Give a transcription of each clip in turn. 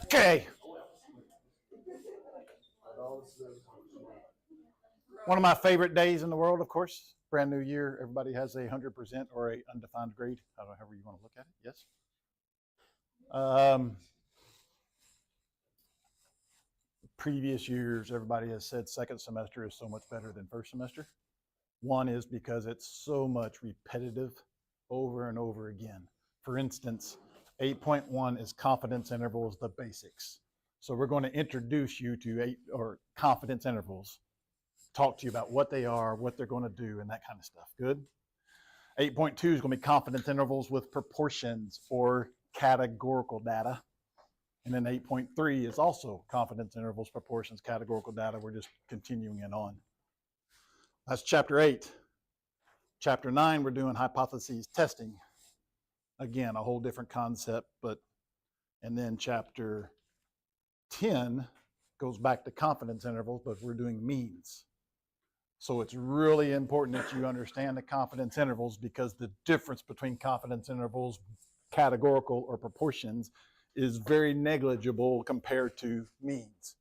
Okay. One of my favorite days in the world, of course, brand new year. Everybody has 100% or a undefined grade, however you want to look at it. Yes. Previous years, everybody has said second semester is so much better than first semester. One is because it's so much repetitive over and over again. For instance, 8.1 is confidence intervals, the basics. So we're going to introduce you to confidence intervals, talk to you about what they are, what they're going to do, and that kind of stuff. Good? 8.2 is going to be confidence intervals with proportions or categorical data. And then 8.3 is also confidence intervals, proportions, categorical data. We're just continuing it on. That's chapter 8. Chapter 9, we're doing hypotheses testing. Again, a whole different concept, and then chapter 10 goes back to confidence intervals, but we're doing means. So it's really important that you understand the confidence intervals, because the difference between confidence intervals, categorical or proportions, is very negligible compared to means.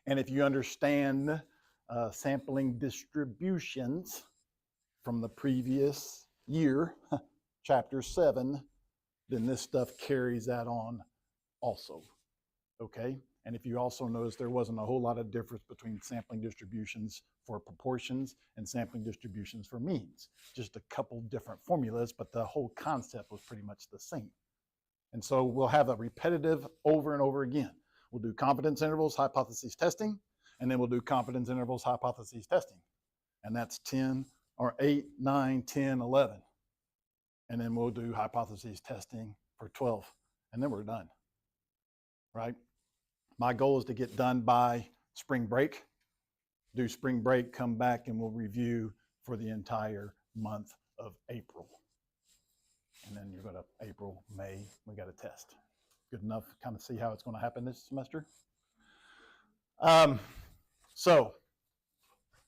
And if you understand sampling distributions from the previous year, chapter 7, then this stuff carries that on also, okay? And if you also notice, there wasn't a whole lot of difference between sampling distributions for proportions and sampling distributions for means. Just a couple different formulas, but the whole concept was pretty much the same. And so we'll have a repetitive over and over again. We'll do confidence intervals, hypotheses testing, and then we'll do confidence intervals, hypotheses testing. And that's 10 or 8, 9, 10, 11. And then we'll do hypotheses testing for 12. And then we're done, right? My goal is to get done by spring break. Do spring break, come back, and we'll review for the entire month of April. And then you're going to April, May, we got a test. Good enough to kind of see how it's going to happen this semester. So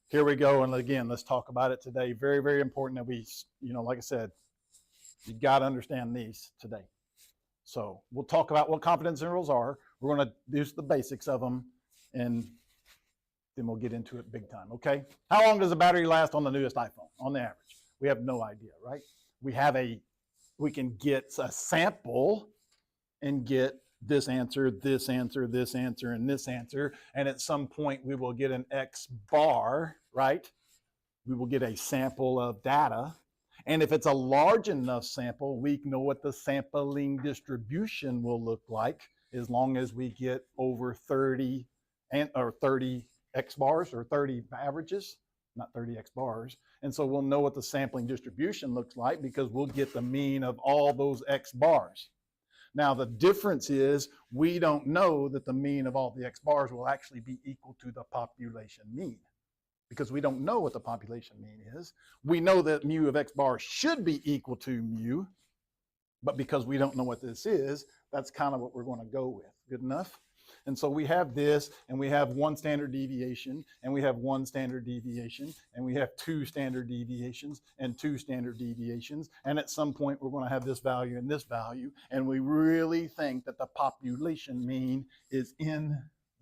here we go. And again, let's talk about it today. Very, very important that we, like I said, you got to understand these today. So we'll talk about what confidence intervals are. We're going to do the basics of them, and then we'll get into it big time, okay? How long does the battery last on the newest iPhone, on the average? We have no idea, right? We can get a sample and get this answer, this answer, this answer, and this answer. And at some point, we will get an X bar, right? We will get a sample of data. And if it's a large enough sample, we know what the sampling distribution will look like, as long as we get over 30 X bars or 30 averages. Not 30 X bars. And so we'll know what the sampling distribution looks like, because we'll get the mean of all those X bars. Now, the difference is we don't know that the mean of all the X bars will actually be equal to the population mean, because we don't know what the population mean is. We know that mu of X bars should be equal to mu, but because we don't know what this is, that's kind of what we're going to go with. Good enough? And so we have this, and we have one standard deviation, and we have one standard deviation, and we have two standard deviations and two standard deviations. And at some point, we're going to have this value and this value. And we really think that the population mean is in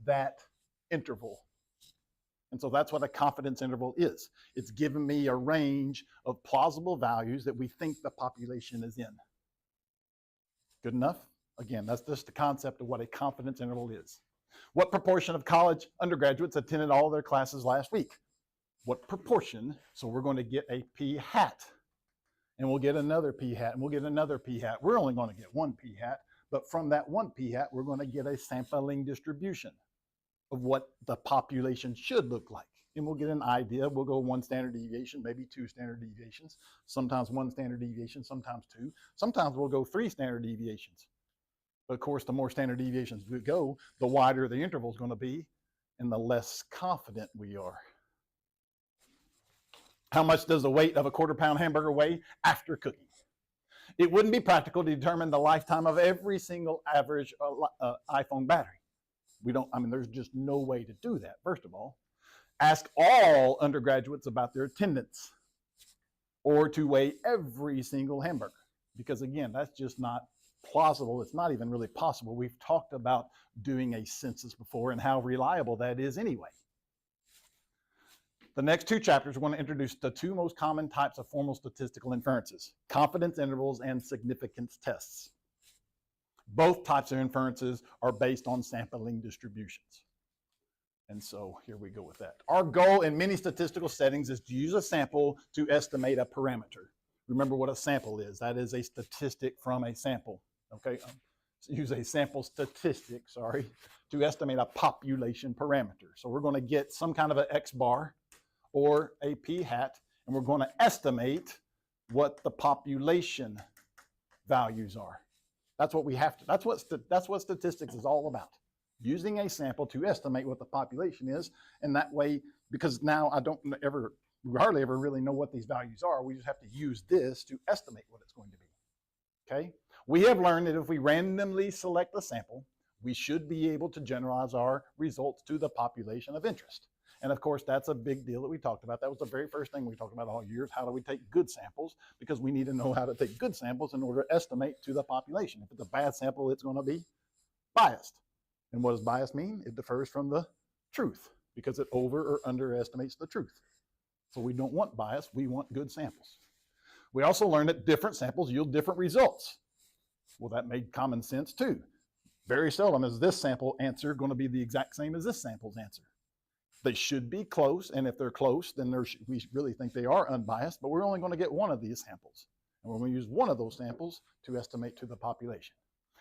that interval. And so that's what a confidence interval is. It's giving me a range of plausible values that we think the population is in. Good enough? Again, that's just the concept of what a confidence interval is. What proportion of college undergraduates attended all their classes last week? What proportion? So we're going to get a p hat, and we'll get another p hat, and we'll get another p hat. We're only going to get one p hat, but from that one p hat, we're going to get a sampling distribution of what the population should look like. and we'll get an idea. We'll go 1 standard deviation, maybe 2 standard deviations, sometimes 1 standard deviation, sometimes 2. Sometimes we'll go 3 standard deviations. But of course, the more standard deviations we go, the wider the interval is going to be and the less confident we are. How much does the weight of a quarter-pound hamburger weigh after cooking? It wouldn't be practical to determine the lifetime of every single average iPhone battery. There's just no way to do that, first of all. Ask all undergraduates about their attendance or to weigh every single hamburger. Because again, that's just not plausible. It's not even really possible. We've talked about doing a census before and how reliable that is anyway. The next 2 chapters are going to introduce the 2 most common types of formal statistical inferences: confidence intervals and significance tests. Both types of inferences are based on sampling distributions. And so here we go with that. Our goal in many statistical settings is to use a sample to estimate a parameter. Remember what a sample is. That is a statistic from a sample. Okay, use a sample statistic, to estimate a population parameter. So we're going to get some kind of an X bar or a P hat, and we're going to estimate what the population values are. That's what we have to. That's what statistics is all about. Using a sample to estimate what the population is, and that way, because now we hardly ever really know what these values are. We just have to use this to estimate what it's going to be. Okay? We have learned that if we randomly select a sample, we should be able to generalize our results to the population of interest. And of course, that's a big deal that we talked about. That was the very first thing we talked about all year, is how do we take good samples? Because we need to know how to take good samples in order to estimate to the population. If it's a bad sample, it's going to be biased. And what does bias mean? It differs from the truth because it over or underestimates the truth. So we don't want bias, we want good samples. We also learned that different samples yield different results. Well, that made common sense too. Very seldom is this sample answer going to be the exact same as this sample's answer. They should be close, and if they're close, then we really think they are unbiased, but we're only going to get one of these samples. And we're going to use one of those samples to estimate to the population.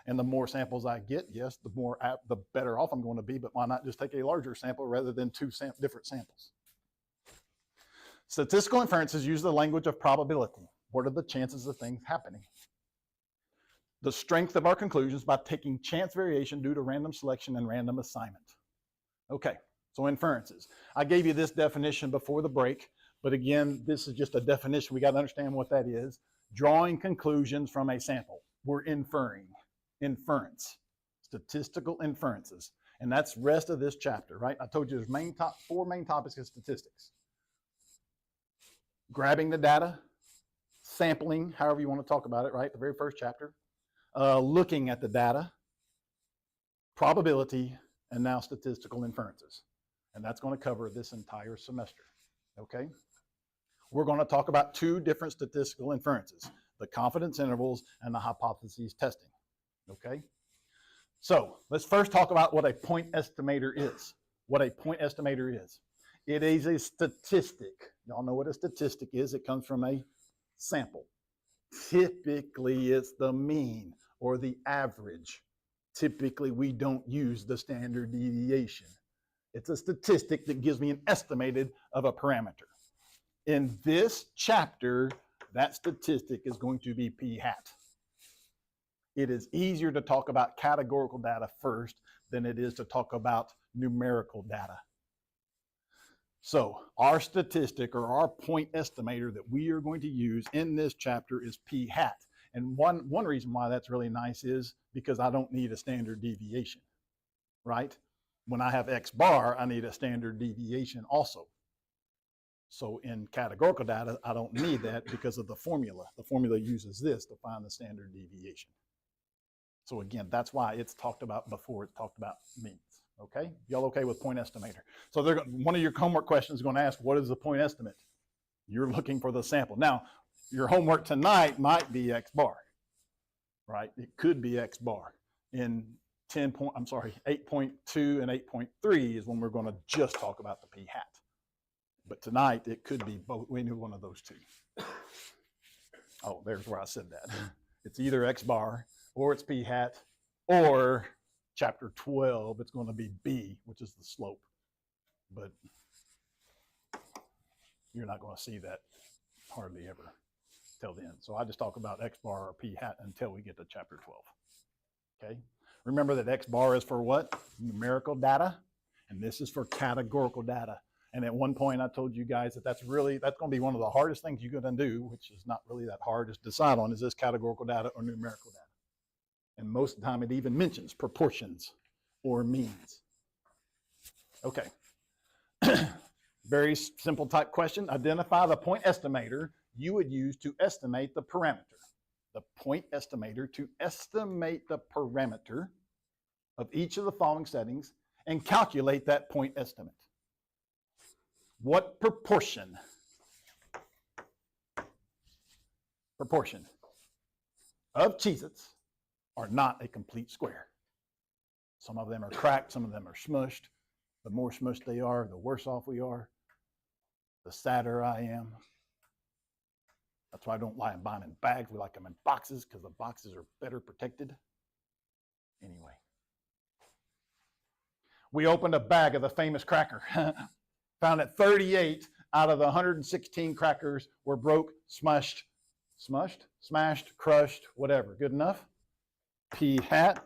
And the more samples I get, yes, the better off I'm going to be, but why not just take a larger sample rather than 2 different samples? Statistical inferences use the language of probability. What are the chances of things happening? The strength of our conclusions by taking chance variation due to random selection and random assignment. Okay, so inferences. I gave you this definition before the break, but again, this is just a definition. We got to understand what that is. Drawing conclusions from a sample. We're inferring. Inference. Statistical inferences. And that's the rest of this chapter, right? I told you there's 4 main topics of statistics. Grabbing the data, sampling, however you want to talk about it, right? The very first chapter. Looking at the data, probability, and now statistical inferences. And that's going to cover this entire semester, okay? We're going to talk about 2 different statistical inferences, the confidence intervals and the hypothesis testing, okay? So let's first talk about what a point estimator is. What a point estimator is. It is a statistic. Y'all know what a statistic is. It comes from a sample. Typically, it's the mean or the average. Typically, we don't use the standard deviation. It's a statistic that gives me an estimated of a parameter. In this chapter, that statistic is going to be p hat. It is easier to talk about categorical data first than it is to talk about numerical data. So our statistic or our point estimator that we are going to use in this chapter is p hat. And one reason why that's really nice is because I don't need a standard deviation, right? When I have X bar, I need a standard deviation also. So in categorical data, I don't need that because of the formula. The formula uses this to find the standard deviation. So again, that's why it's talked about before it's talked about means. Okay, y'all okay with point estimator? So one of your homework questions is going to ask, what is the point estimate? You're looking for the sample. Now, your homework tonight might be X bar, right? It could be X bar. In 8.2 and 8.3 is when we're going to just talk about the p hat. But tonight, it could be both. We knew one of those 2. Oh, there's where I said that. It's either X bar or it's p hat or chapter 12, it's going to be B, which is the slope. But You're not going to see that hardly ever till then. So I just talk about X bar or P hat until we get to chapter 12. Okay. Remember that X bar is for what? Numerical data. And this is for categorical data. And at one point I told you guys that that's going to be one of the hardest things you're going to do, which is not really that hard, is decide on, is this categorical data or numerical data? And most of the time it even mentions proportions or means. Okay. Very simple type question. Identify the point estimator you would use to estimate the parameter. The point estimator to estimate the parameter of each of the following settings and calculate that point estimate. What proportion of Cheez-Its are not a complete square? Some of them are cracked, some of them are smushed. The more smushed they are, the worse off we are, the sadder I am. That's why I don't like buying them in bags. We like them in boxes because the boxes are better protected. Anyway. We opened a bag of the famous cracker. Found that 38 out of the 116 crackers were broke, smashed, crushed, whatever. Good enough? P hat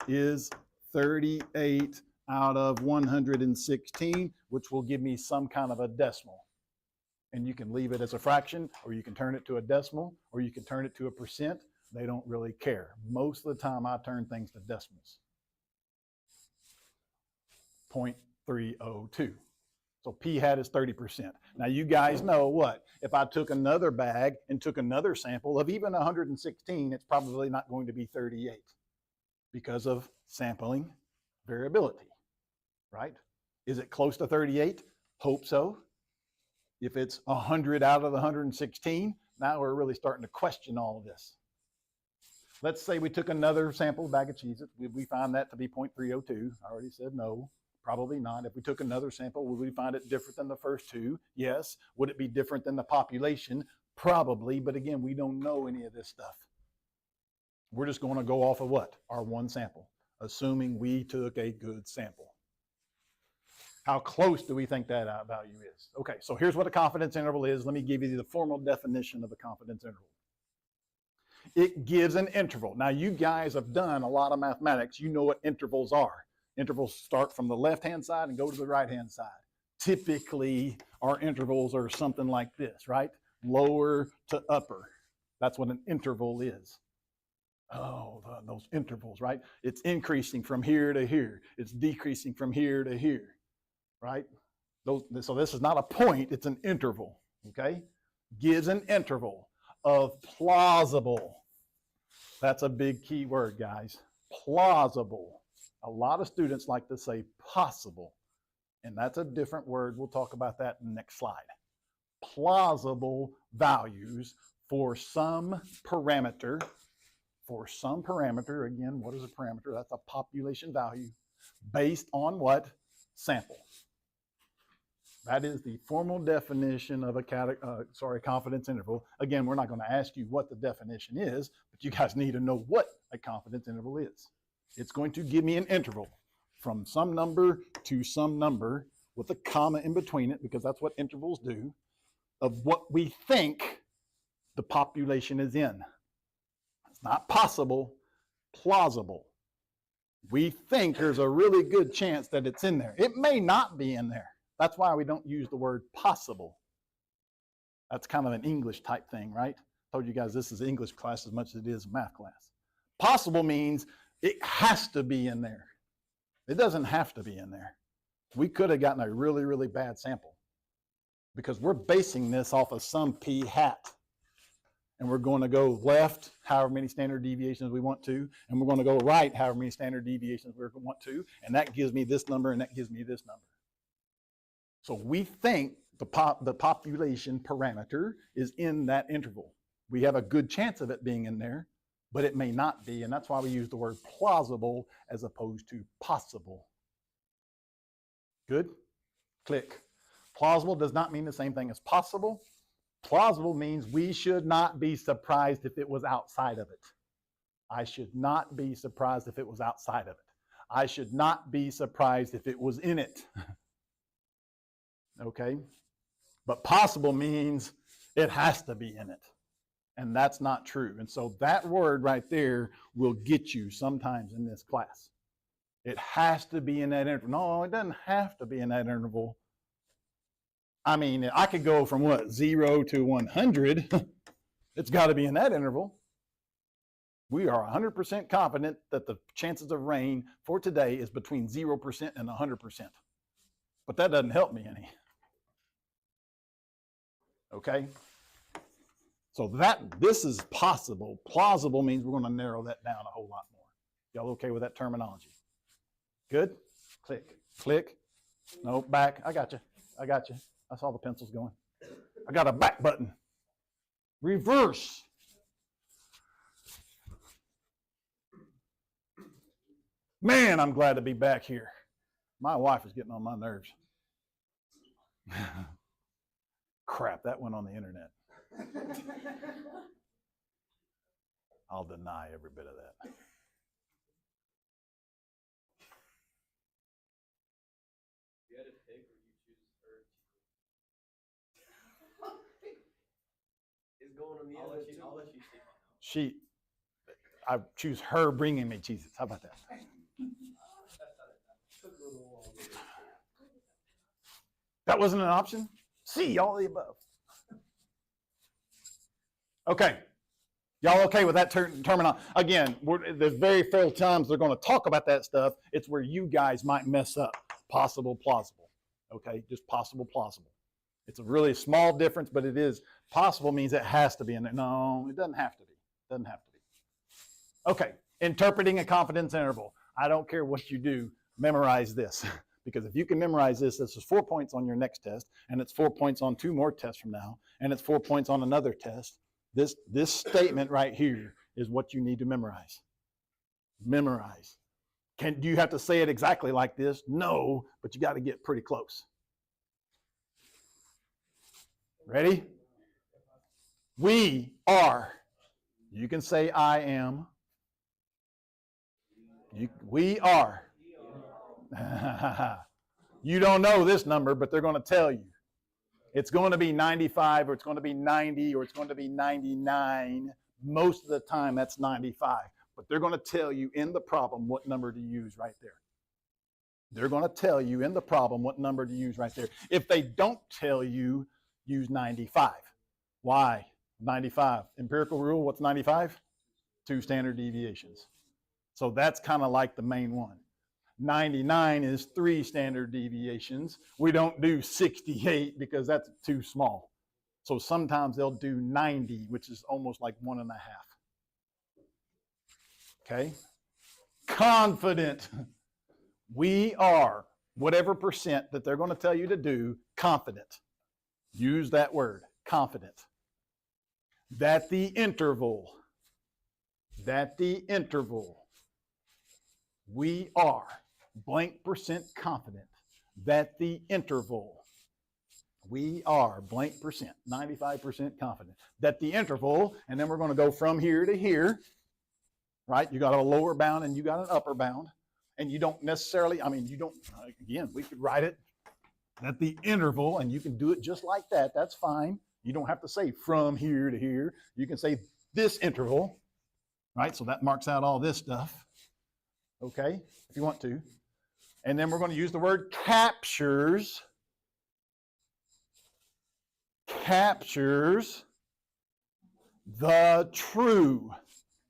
is 38 out of 116, which will give me some kind of a decimal. And you can leave it as a fraction, or you can turn it to a decimal, or you can turn it to a percent. They don't really care. Most of the time I turn things to decimals. 0.302. So P hat is 30%. Now you guys know what? If I took another bag and took another sample of even 116, it's probably not going to be 38 because of sampling variability, right? Is it close to 38? Hope so. If it's 100 out of the 116, now we're really starting to question all of this. Let's say we took another sample bag of Cheez-Its. We find that to be 0.302. I already said no. Probably not. If we took another sample, would we find it different than the first two? Yes. Would it be different than the population? Probably. But again, we don't know any of this stuff. We're just going to go off of what? Our one sample, assuming we took a good sample. How close do we think that value is? Okay, so here's what a confidence interval is. Let me give you the formal definition of a confidence interval. It gives an interval. Now, you guys have done a lot of mathematics. You know what intervals are. Intervals start from the left-hand side and go to the right-hand side. Typically, our intervals are something like this, right? Lower to upper. That's what an interval is. Oh, those intervals, right? It's increasing from here to here. It's decreasing from here to here, right? So this is not a point, it's an interval, okay? Gives an interval of plausible. That's a big key word, guys. Plausible. A lot of students like to say possible, and that's a different word. We'll talk about that in the next slide. Plausible values for some parameter. For some parameter, again, what is a parameter? That's a population value based on what? Sample. That is the formal definition of a confidence interval. Again, we're not going to ask you what the definition is, but you guys need to know what a confidence interval is. It's going to give me an interval from some number to some number with a comma in between it, because that's what intervals do, of what we think the population is in. It's not possible, plausible. We think there's a really good chance that it's in there. It may not be in there. That's why we don't use the word possible. That's kind of an English type thing, right? I told you guys this is English class as much as it is a math class. Possible means it has to be in there. It doesn't have to be in there. We could have gotten a really, really bad sample because we're basing this off of some P hat. And we're going to go left however many standard deviations we want to, and we're going to go right however many standard deviations we want to, and that gives me this number and that gives me this number. So we think the population parameter is in that interval. We have a good chance of it being in there, but it may not be, and that's why we use the word plausible as opposed to possible. Good? Click. Plausible does not mean the same thing as possible. Plausible means we should not be surprised if it was outside of it. I should not be surprised if it was outside of it. I should not be surprised if it was in it. Okay? But possible means it has to be in it. And that's not true. And so that word right there will get you sometimes in this class. It has to be in that interval. No, it doesn't have to be in that interval. I mean, I could go from what, 0 to 100. It's got to be in that interval. We are 100% confident that the chances of rain for today is between 0% and 100%. But that doesn't help me any. Okay? So this is possible. Plausible means we're going to narrow that down a whole lot more. Y'all okay with that terminology? Good? Click. Click. No, back. I got you. I got you. I saw the pencils going. I got a back button. Reverse. Man, I'm glad to be back here. My wife is getting on my nerves. Crap, that went on the internet. I'll deny every bit of that. You had to pick or you choose her. It's going on the other too. I'll let you take on. I choose her bringing me cheeses. How about that? That wasn't an option? See, all the above. Okay. Y'all okay with that terminology? Again, there's very few times they're going to talk about that stuff. It's where you guys might mess up. Possible, plausible. Okay? Just possible, plausible. It's a really small difference, but it is. Possible means it has to be in there. No, it doesn't have to be. It doesn't have to be. Okay. Interpreting a confidence interval. I don't care what you do. Memorize this. Because if you can memorize this is 4 points on your next test, and it's 4 points on 2 more tests from now, and it's 4 points on another test. This statement right here is what you need to memorize. Memorize. Do you have to say it exactly like this? No, but you got to get pretty close. Ready? We are. You can say I am. We are. You don't know this number, but they're going to tell you. It's going to be 95, or it's going to be 90, or it's going to be 99. Most of the time, that's 95. But they're going to tell you in the problem what number to use right there. They're going to tell you in the problem what number to use right there. If they don't tell you, use 95. Why? 95. Empirical rule, what's 95? 2 standard deviations. So that's kind of like the main one. 99 is 3 standard deviations. We don't do 68 because that's too small. So sometimes they'll do 90, which is almost like 1.5. Okay? Confident. We are, whatever percent that they're going to tell you to do, confident. Use that word, confident. That the interval, we are blank percent confident that the interval, we are blank percent, 95% confident that the interval, and then we're going to go from here to here, right? You got a lower bound and you got an upper bound, and you don't necessarily, again, we could write it at the interval, and you can do it just like that. That's fine. You don't have to say from here to here. You can say this interval, right? So that marks out all this stuff, okay, if you want to. And then we're going to use the word captures. Captures the true.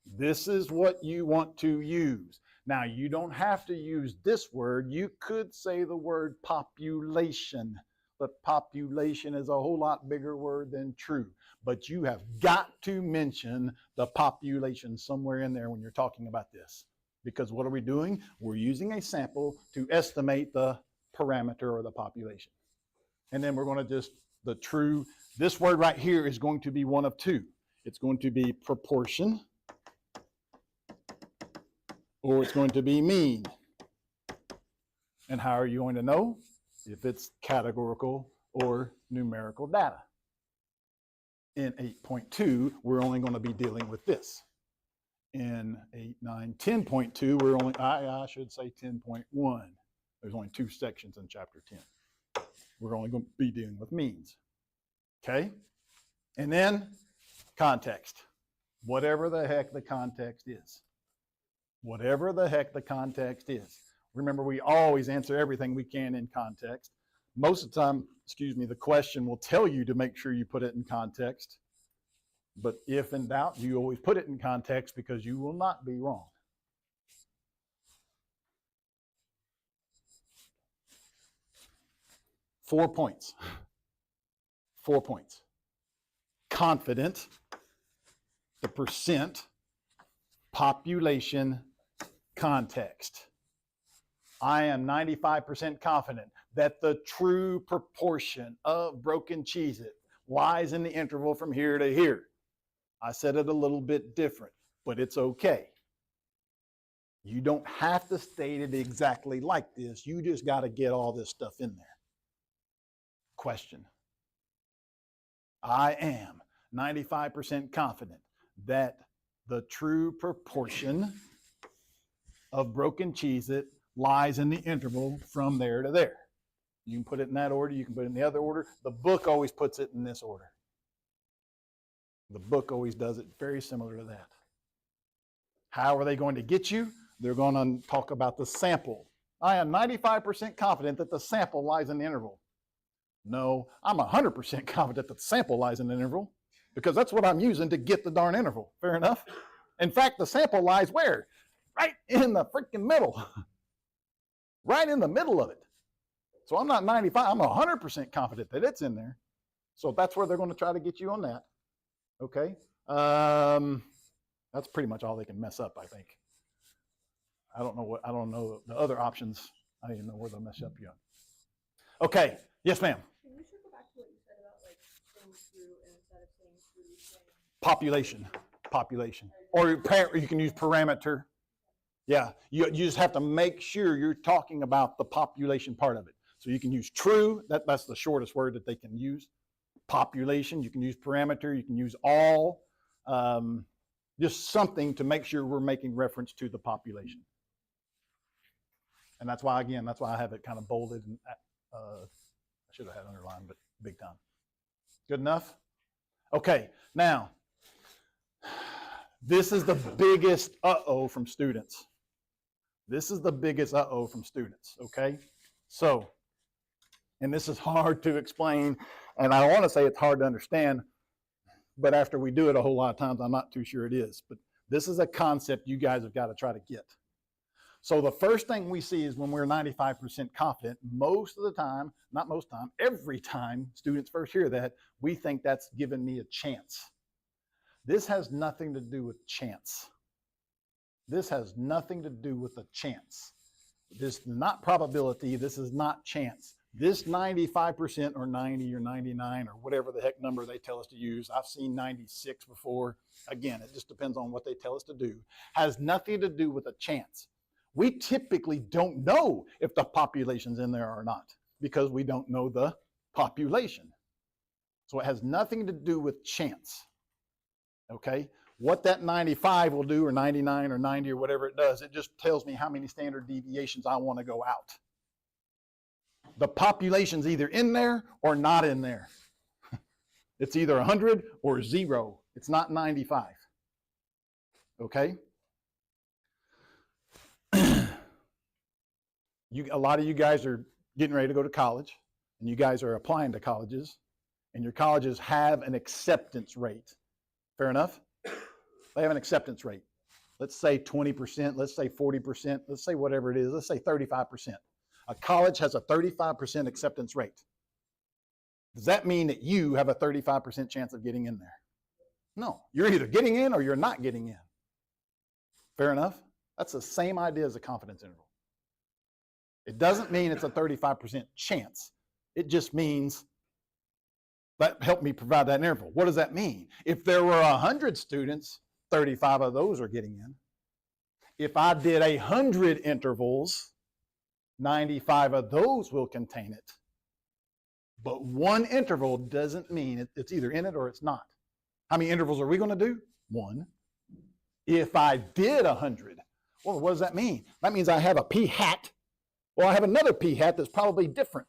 This is what you want to use. Now, you don't have to use this word. You could say the word population, but population is a whole lot bigger word than true. But you have got to mention the population somewhere in there when you're talking about this. Because what are we doing? We're using a sample to estimate the parameter or the population. And then we're going to just, the true, this word right here is going to be one of 2. It's going to be proportion, or it's going to be mean. And how are you going to know? If it's categorical or numerical data. In 8.2, we're only going to be dealing with this. In 8, 9, 10.2, we're only, I should say 10.1. There's only 2 sections in chapter 10. We're only going to be dealing with means. Okay? And then context. Whatever the heck the context is. Whatever the heck the context is. Remember, we always answer everything we can in context. Most of the time, the question will tell you to make sure you put it in context. But if in doubt, you always put it in context because you will not be wrong. Four points. Confident, the percent, population, context. I am 95% confident that the true proportion of broken Cheez-It lies in the interval from here to here. I said it a little bit different, but it's okay. You don't have to state it exactly like this. You just got to get all this stuff in there. Question. I am 95% confident that the true proportion of broken Cheez-It lies in the interval from there to there. You can put it in that order. You can put it in the other order. The book always puts it in this order. The book always does it very similar to that. How are they going to get you? They're going to talk about the sample. I am 95% confident that the sample lies in the interval. No, I'm 100% confident that the sample lies in the interval because that's what I'm using to get the darn interval. Fair enough? In fact, the sample lies where? Right in the freaking middle. Right in the middle of it. So I'm not 95, I'm 100% confident that it's in there. So that's where they're going to try to get you on that. Okay? That's pretty much all they can mess up, I think. I don't know the other options. I don't even know where they'll mess up you on. Okay. Yes, ma'am. Can you circle back to what you said about like saying through instead of saying through saying Population. Or you can use parameter. Yeah, you just have to make sure you're talking about the population part of it. So you can use true, that's the shortest word that they can use. Population, you can use parameter, you can use all, just something to make sure we're making reference to the population. And that's why I have it kind of bolded and I should have had underlined, but big time. Good enough? Okay, now, this is the biggest uh-oh from students. This is the biggest uh-oh from students, okay? So, and this is hard to explain, and I want to say it's hard to understand, but after we do it a whole lot of times, I'm not too sure it is. But this is a concept you guys have got to try to get. So the first thing we see is when we're 95% confident, most of the time, not most time, every time students first hear that, we think that's giving me a chance. This has nothing to do with chance. This has nothing to do with a chance. This is not probability. This is not chance. This 95% or 90 or 99 or whatever the heck number they tell us to use, I've seen 96 before. Again, it just depends on what they tell us to do. Has nothing to do with a chance. We typically don't know if the population's in there or not because we don't know the population. So it has nothing to do with chance. Okay? What that 95 will do, or 99 or 90 or whatever it does, it just tells me how many standard deviations I want to go out. The population's either in there or not in there. It's either 100 or 0. It's not 95. Okay? A lot of you guys are getting ready to go to college, and you guys are applying to colleges, and your colleges have an acceptance rate. Fair enough? They have an acceptance rate. Let's say 20%, let's say 40%, let's say whatever it is, let's say 35%. A college has a 35% acceptance rate. Does that mean that you have a 35% chance of getting in there? No. You're either getting in or you're not getting in. Fair enough? That's the same idea as a confidence interval. It doesn't mean it's a 35% chance. It just means that helped me provide that interval. What does that mean? If there were 100 students, 35 of those are getting in. If I did 100 intervals, 95 of those will contain it. But one interval doesn't mean it's either in it or it's not. How many intervals are we going to do? One. If I did 100, well, what does that mean? That means I have a p hat. Well, I have another p hat that's probably different.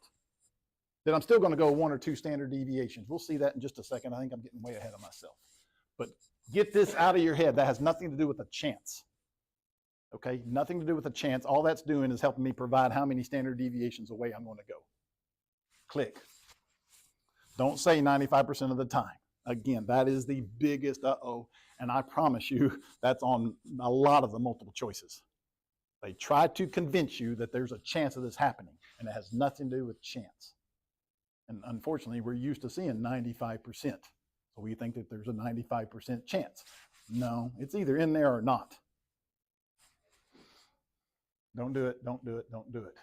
then I'm still going to go 1 or 2 standard deviations. We'll see that in just a second. I think I'm getting way ahead of myself. But get this out of your head. That has nothing to do with a chance. Okay, nothing to do with a chance. All that's doing is helping me provide how many standard deviations away I'm going to go. Click. Don't say 95% of the time. Again, that is the biggest uh-oh. And I promise you, that's on a lot of the multiple choices. They try to convince you that there's a chance of this happening, and it has nothing to do with chance. And unfortunately, we're used to seeing 95%. So we think that there's a 95% chance. No, it's either in there or not. Don't do it, don't do it, don't do it.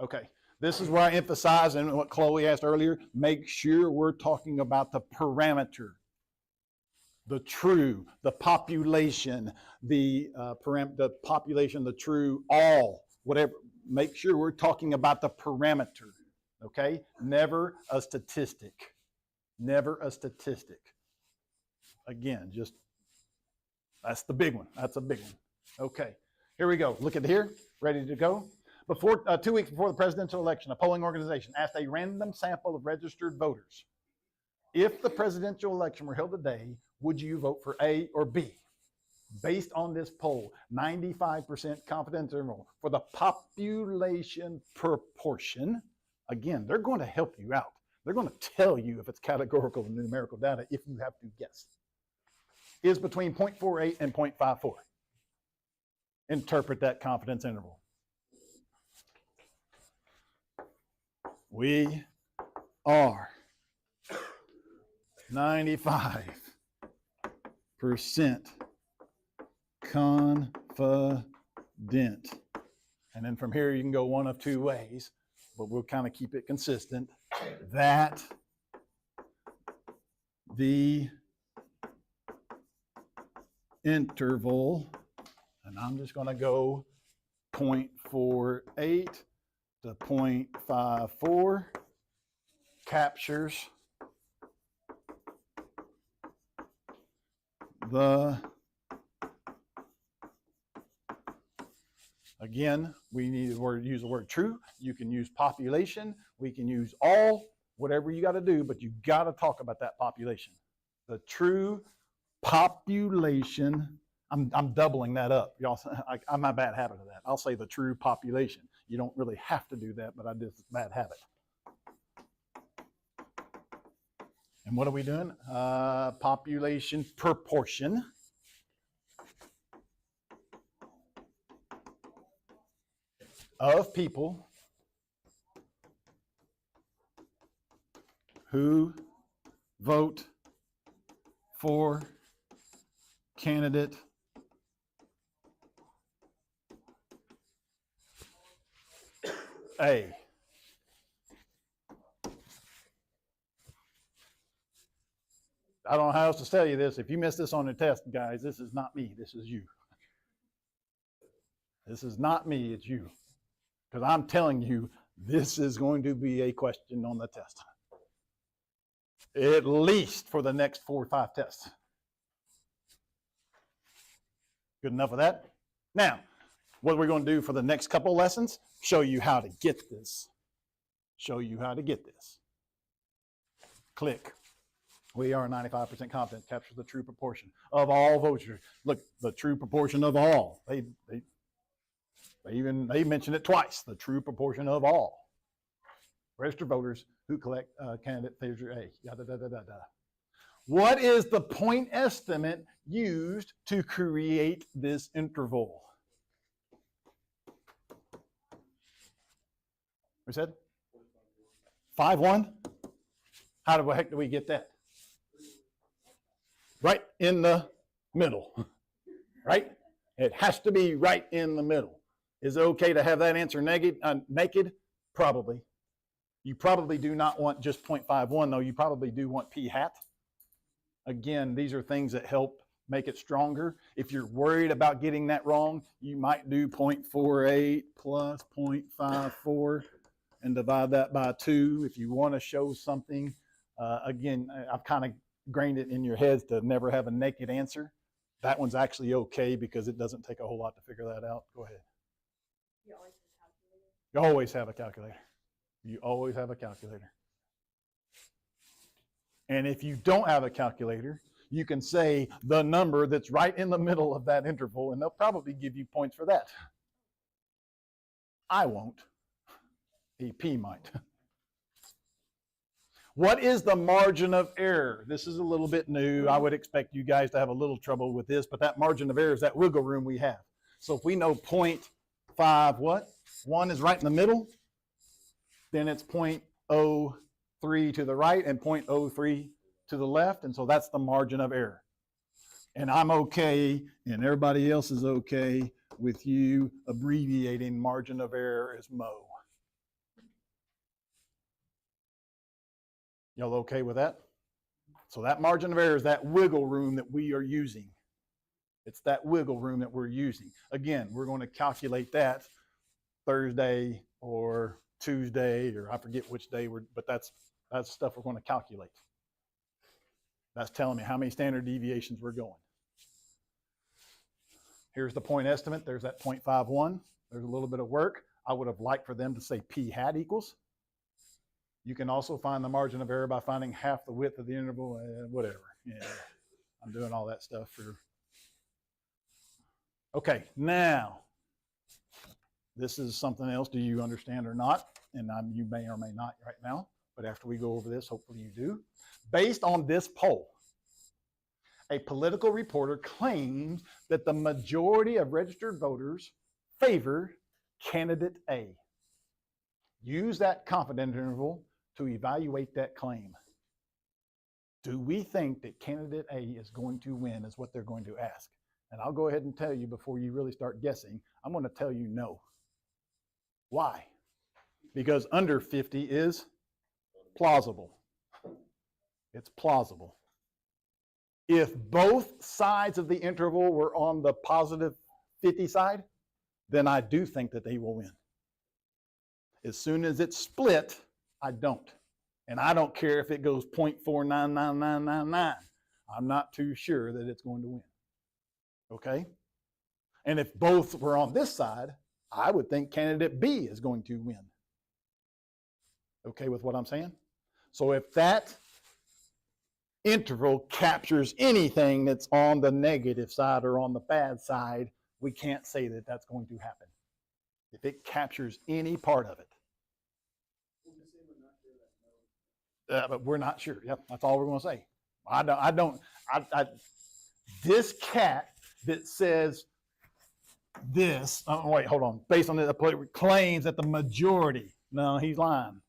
Okay, this is where I emphasize, and what Chloe asked earlier, make sure we're talking about the parameter, the true, the population, the population, the true, all, whatever. Make sure we're talking about the parameter, okay? Never a statistic. Never a statistic. Again, just, that's the big one. That's a big one. Okay, here we go. Look at here, ready to go. Before 2 weeks before the presidential election, a polling organization asked a random sample of registered voters, if the presidential election were held today, would you vote for A or B? Based on this poll, 95% confidence interval for the population proportion. Again, they're going to help you out. They're going to tell you if it's categorical and numerical data if you have to guess. Is between 0.48 and 0.54. Interpret that confidence interval. We are 95% confident. And then from here you can go one of 2 ways, but we'll kind of keep it consistent, that the interval, and I'm just going to go 0.48 to 0.54, captures the, again, we need to use the word true. You can use population. We can use all, whatever you got to do, but you got to talk about that population. The true population. I'm doubling that up. Y'all, I'm a bad habit of that. I'll say the true population. You don't really have to do that, but it's a bad habit. And what are we doing? Population proportion. Of people who vote for candidate A. I don't know how else to tell you this. If you miss this on the test, guys, this is not me. This is you. This is not me. It's you. Because I'm telling you, this is going to be a question on the test. At least for the next 4 or 5 tests. Good enough of that? Now, what we're going to do for the next couple of lessons, show you how to get this. Show you how to get this. Click. We are 95% confident captures the true proportion of all voters. Look, the true proportion of all. They mentioned it twice. The true proportion of all registered voters who collect candidate figure A. Yada, da, da, da, da. What is the point estimate used to create this interval? We said 5-1. How the heck do we get that? Right in the middle, right? It has to be right in the middle. Is it okay to have that answer naked? Probably. You probably do not want just 0.51, though. You probably do want p hat. Again, these are things that help make it stronger. If you're worried about getting that wrong, you might do 0.48 plus 0.54 and divide that by 2. If you want to show something, again, I've kind of grained it in your heads to never have a naked answer. That one's actually okay because it doesn't take a whole lot to figure that out. Go ahead. You always have a calculator. You always have a calculator. You always have a calculator. And if you don't have a calculator, you can say the number that's right in the middle of that interval, and they'll probably give you points for that. I won't. AP might. What is the margin of error? This is a little bit new. I would expect you guys to have a little trouble with this, but that margin of error is that wiggle room we have. So if we know 0.5 what? 1 is right in the middle, then it's 0.03 to the right and 0.03 to the left, and so that's the margin of error. And I'm okay, and everybody else is okay with you abbreviating margin of error as MO. Y'all okay with that? So that margin of error is that wiggle room that we are using. It's that wiggle room that we're using. Again, we're going to calculate that Thursday or Tuesday, or I forget which day, but that's stuff we're going to calculate. That's telling me how many standard deviations we're going. Here's the point estimate. There's that 0.51. There's a little bit of work. I would have liked for them to say p hat equals. You can also find the margin of error by finding half the width of the interval, whatever. Yeah, I'm doing all that stuff for. Okay, now, this is something else. Do you understand or not? And you may or may not right now, but after we go over this, hopefully you do. Based on this poll, a political reporter claims that the majority of registered voters favor candidate A. Use that confidence interval to evaluate that claim. Do we think that candidate A is going to win is what they're going to ask. And I'll go ahead and tell you before you really start guessing, I'm going to tell you no. Why? Because under 50 is plausible. It's plausible. If both sides of the interval were on the positive 50 side, then I do think that they will win. As soon as it's split, I don't. And I don't care if it goes 0.499999. I'm not too sure that it's going to win. Okay? And if both were on this side, I would think candidate B is going to win. Okay with what I'm saying? So if that interval captures anything that's on the negative side or on the bad side, we can't say that that's going to happen. If it captures any part of it. But we're not sure. Yep, that's all we're going to say. This cat that says this, oh, wait, hold on. Based on the claims that the majority, no, he's lying.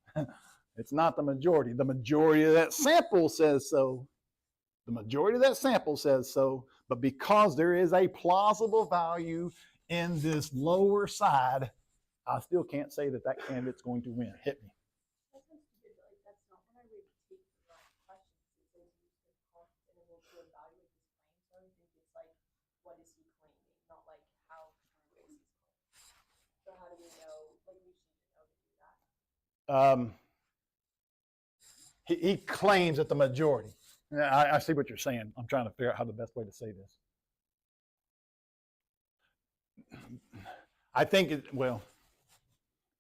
It's not the majority. The majority of that sample says so. The majority of that sample says so. But because there is a plausible value in this lower side, I still can't say that that candidate's going to win. Hit me. That's not when I would take the right questions. It says use the confidence interval to evaluate his claim. So I think it's like, what is he claiming? Not like how true is his claim. So how do we know? Like we should know to do that. He claims that the majority. I see what you're saying. I'm trying to figure out how the best way to say this. I think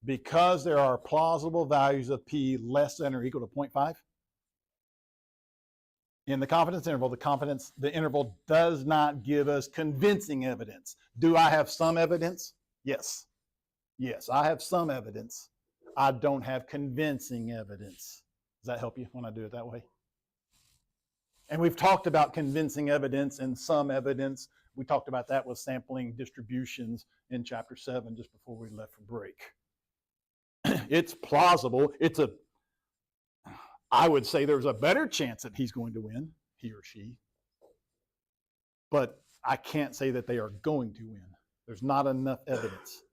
because there are plausible values of p less than or equal to 0.5, in the confidence interval, the interval does not give us convincing evidence. Do I have some evidence? Yes. Yes, I have some evidence. I don't have convincing evidence. Does that help you when I do it that way? And we've talked about convincing evidence and some evidence. We talked about that with sampling distributions in chapter 7 just before we left for break. It's plausible. I would say there's a better chance that he's going to win, he or she. But I can't say that they are going to win. There's not enough evidence.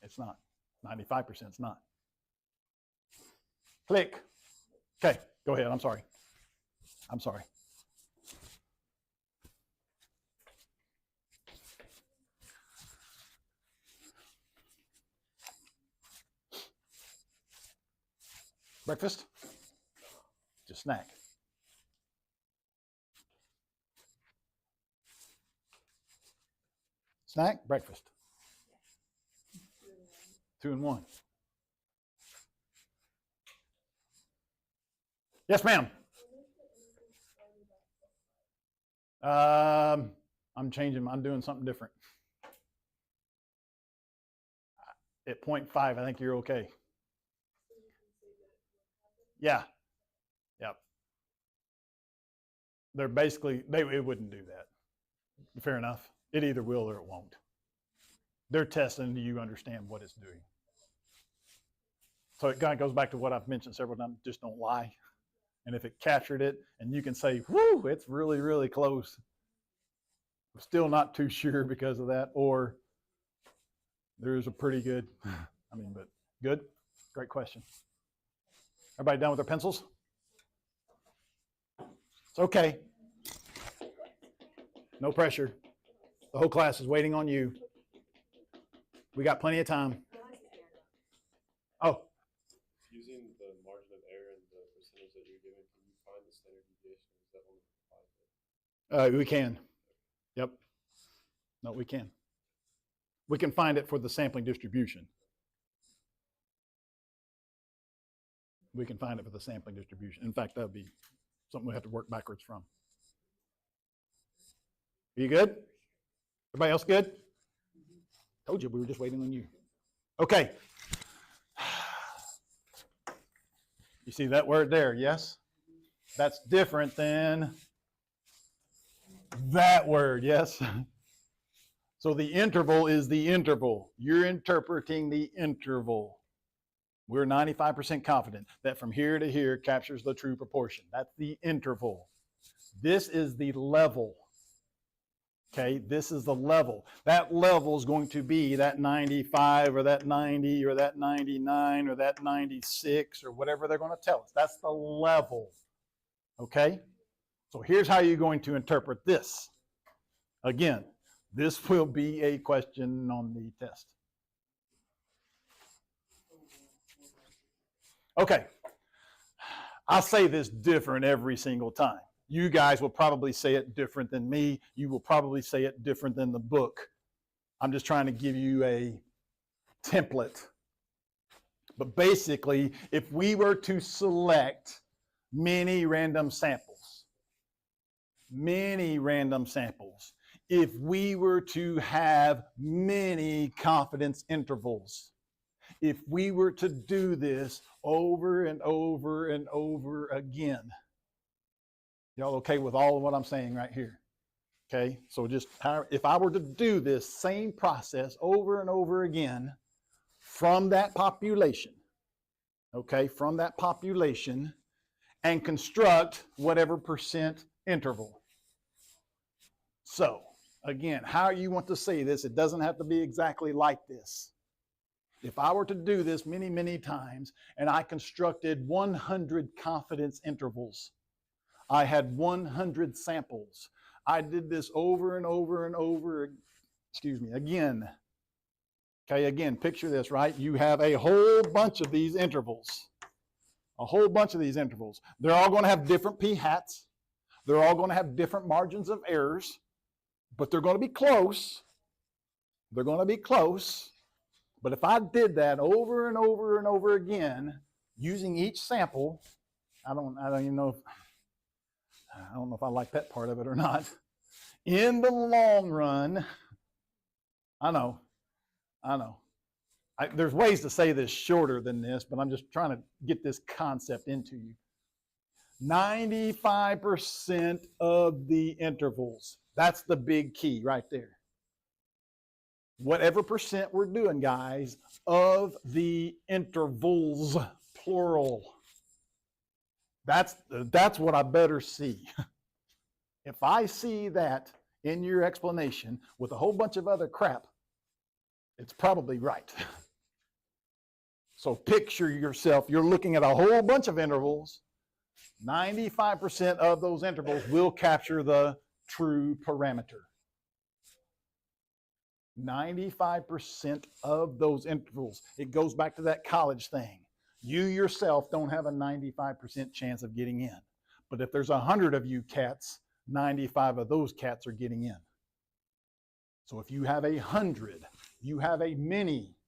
It's not. 95% is not. Click. Okay, go ahead. I'm sorry. Breakfast? Just snack. Snack, breakfast. 2 and 1. Yes, ma'am. I'm changing. I'm doing something different. At 0.5, I think you're okay. Yeah. Yep. They're basically, it wouldn't do that. Fair enough. It either will or it won't. They're testing, do you understand what it's doing? So it kind of goes back to what I've mentioned several times, just don't lie. And if it captured it and you can say, whoo, it's really, really close. I'm still not too sure because of that, or there's a pretty good, but good. Great question. Everybody done with their pencils? It's okay. No pressure. The whole class is waiting on you. We got plenty of time. Oh. Using the margin of error and the percentage that you're given, can you find the standard deviation? Is that one that applies it? We can. Yep. No, we can. We can find it for the sampling distribution. We can find it for the sampling distribution. In fact, that would be something we have to work backwards from. Are you good? Everybody else good? Told you we were just waiting on you. Okay. You see that word there, yes? That's different than that word, yes? So the interval is the interval. You're interpreting the interval. We're 95% confident that from here to here captures the true proportion. That's the interval. This is the level. Okay, this is the level. That level is going to be that 95 or that 90 or that 99 or that 96 or whatever they're going to tell us. That's the level. Okay? So here's how you're going to interpret this. Again, this will be a question on the test. Okay. I say this different every single time. You guys will probably say it different than me. You will probably say it different than the book. I'm just trying to give you a template. But basically, if we were to select many random samples, if we were to have many confidence intervals, if we were to do this over and over and over again, y'all okay with all of what I'm saying right here? Okay, so just if I were to do this same process over and over again from that population, okay, from that population, and construct whatever percent interval. So, again, how you want to say this, it doesn't have to be exactly like this. If I were to do this many, many times, and I constructed 100 confidence intervals, I had 100 samples. I did this over and over and over, again. Okay, again, picture this, right? You have a whole bunch of these intervals. They're all going to have different p-hats. They're all going to have different margins of errors, but they're going to be close. But if I did that over and over and over again, using each sample, I don't know if I like that part of it or not. In the long run, I know. There's ways to say this shorter than this, but I'm just trying to get this concept into you. 95% of the intervals. That's the big key right there. Whatever percent we're doing, guys, of the intervals, plural. That's what I better see. If I see that in your explanation with a whole bunch of other crap, it's probably right. So picture yourself, you're looking at a whole bunch of intervals. 95% of those intervals will capture the true parameter. 95% of those intervals. It goes back to that college thing. You yourself don't have a 95% chance of getting in. But if there's 100 of you cats, 95 of those cats are getting in. So if you have 100, you have a many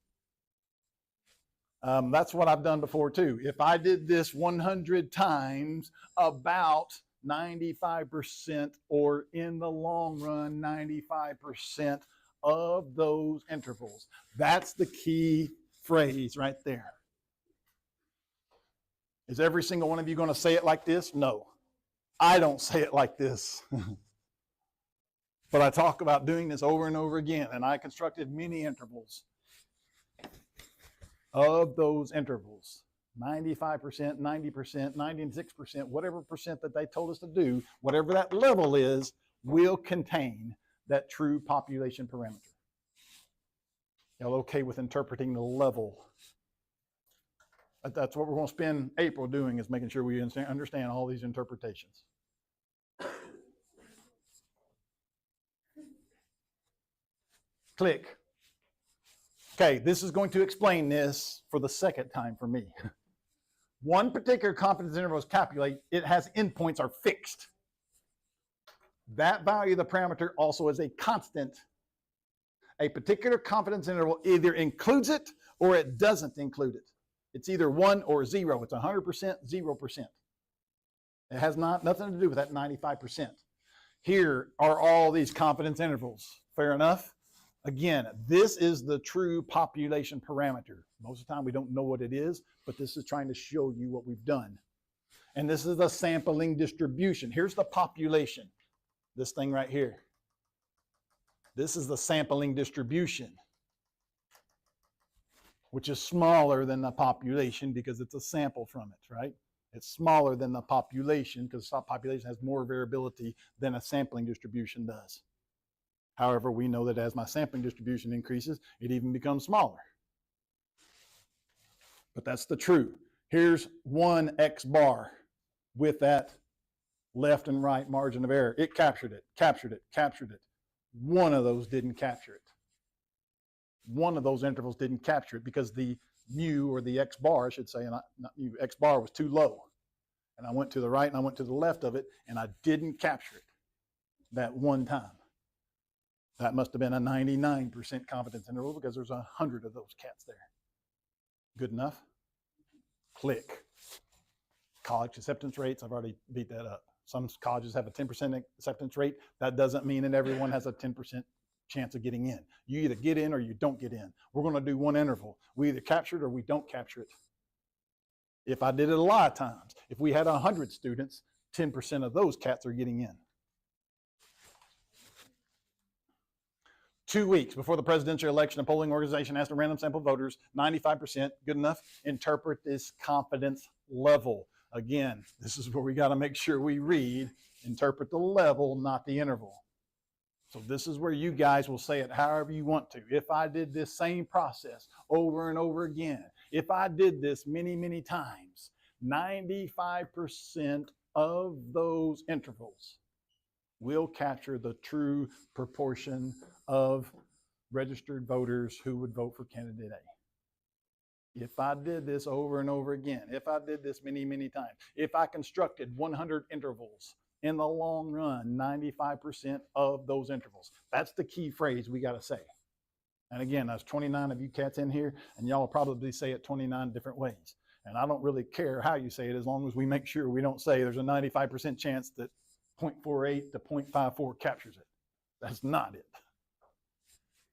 That's what I've done before too. If I did this 100 times, about 95% or in the long run, 95% of those intervals. That's the key phrase right there. Is every single one of you going to say it like this? No. I don't say it like this. But I talk about doing this over and over again, and I constructed many intervals. Of those intervals, 95%, 90%, 96%, whatever percent that they told us to do, whatever that level is, will contain that true population parameter. Y'all okay with interpreting the level? That's what we're going to spend April doing, is making sure we understand all these interpretations. Click. Okay, this is going to explain this for the second time for me. One particular confidence interval is calculated, it has endpoints are fixed. That value of the parameter also is a constant. A particular confidence interval either includes it or it doesn't include it. It's either 1 or 0. It's 100%, 0%. It has nothing to do with that 95%. Here are all these confidence intervals. Fair enough? Again, this is the true population parameter. Most of the time we don't know what it is, but this is trying to show you what we've done. And this is the sampling distribution. Here's the population. This thing right here. This is the sampling distribution, which is smaller than the population because it's a sample from it, right? It's smaller than the population because the population has more variability than a sampling distribution does. However, we know that as my sampling distribution increases, it even becomes smaller. But that's the true. Here's one X bar with that left and right margin of error. It captured it, captured it, captured it. One of those didn't capture it. One of those intervals didn't capture it because the mu, or the X bar, I should say, not mu, X bar was too low. And I went to the right and I went to the left of it, and I didn't capture it that one time. That must have been a 99% confidence interval because there's 100 of those cats there. Good enough? Click. College acceptance rates, I've already beat that up. Some colleges have a 10% acceptance rate. That doesn't mean that everyone has a 10% chance of getting in. You either get in or you don't get in. We're going to do one interval. We either capture it or we don't capture it. If I did it a lot of times, if we had 100 students, 10% of those cats are getting in. 2 weeks before the presidential election, a polling organization asked a random sample of voters, 95%, good enough, interpret this confidence level. Again, this is where we got to make sure we read, interpret the level, not the interval. So this is where you guys will say it however you want to. If I did this same process over and over again, if I did this many, many times, 95% of those intervals will capture the true proportion of registered voters who would vote for candidate A. If I did this over and over again, if I did this many, many times, if I constructed 100 intervals, in the long run, 95% of those intervals. That's the key phrase we got to say. And again, there's 29 of you cats in here, and y'all will probably say it 29 different ways. And I don't really care how you say it as long as we make sure we don't say there's a 95% chance that 0.48 to 0.54 captures it. That's not it.